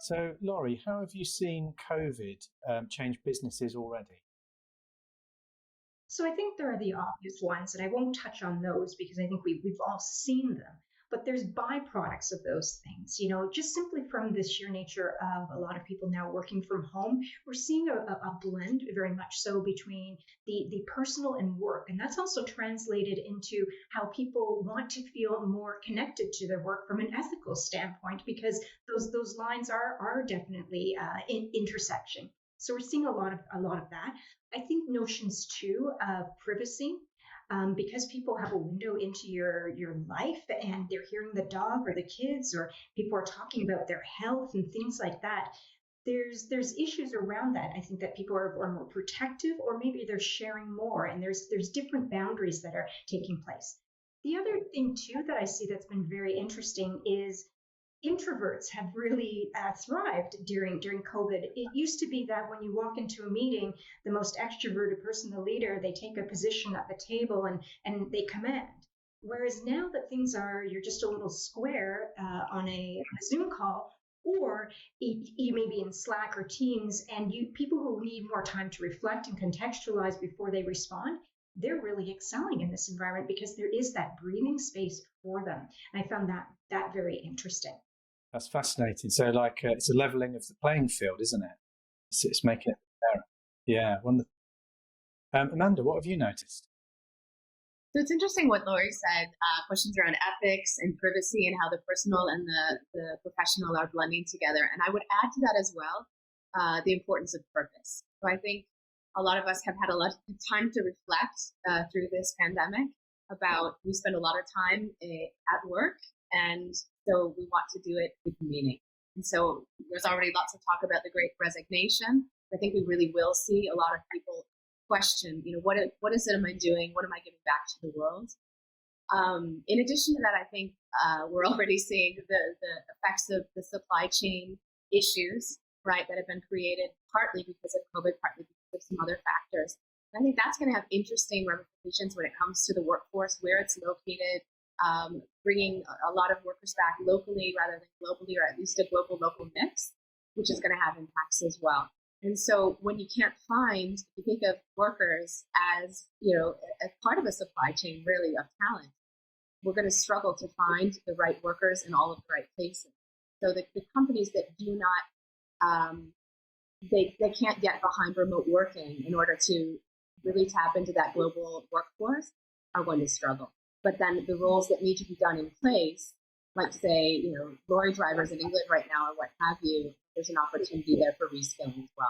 So, Laurie, how have you seen COVID change businesses already? So I think there are the obvious ones, and I won't touch on those because I think we've all seen them. But there's byproducts of those things, just simply from the sheer nature of a lot of people now working from home. We're seeing a blend very much so between the personal and work. And that's also translated into how people want to feel more connected to their work from an ethical standpoint, because those lines are definitely in intersection. So we're seeing a lot of that. I think notions too of privacy, because people have a window into your life and they're hearing the dog or the kids, or people are talking about their health and things like that. There's issues around that. I think that people are more protective, or maybe they're sharing more, and there's different boundaries that are taking place. The other thing too that I see that's been very interesting is introverts have really thrived during COVID. It used to be that when you walk into a meeting, the most extroverted person, the leader, they take a position at the table and they command. Whereas now that things are, you're just a little square on a Zoom call, or you may be in Slack or Teams, and you people who need more time to reflect and contextualize before they respond, they're really excelling in this environment because there is that breathing space for them. And I found that very interesting. That's fascinating. So, like, it's a leveling of the playing field, isn't it? It's making it fairer. Yeah, wonderful. Amanda, what have you noticed? So it's interesting what Laurie said, questions around ethics and privacy and how the personal and the professional are blending together. And I would add to that as well, the importance of purpose. So I think a lot of us have had a lot of time to reflect through this pandemic about, we spend a lot of time at work, and so we want to do it with meaning. And so there's already lots of talk about the Great Resignation. I think we really will see a lot of people question, what is it am I doing? What am I giving back to the world? In addition to that, I think we're already seeing the effects of the supply chain issues, right, that have been created partly because of COVID, partly because of some other factors. And I think that's going to have interesting ramifications when it comes to the workforce, where it's located, bringing a lot of workers back locally rather than globally, or at least a global-local mix, which is going to have impacts as well. And so when you can't find, if you think of workers as, as part of a supply chain really of talent, we're going to struggle to find the right workers in all of the right places. So the companies that do not, they can't get behind remote working in order to really tap into that global workforce are going to struggle. But then the roles that need to be done in place, like say, lorry drivers in England right now or what have you, there's an opportunity there for reskilling as well.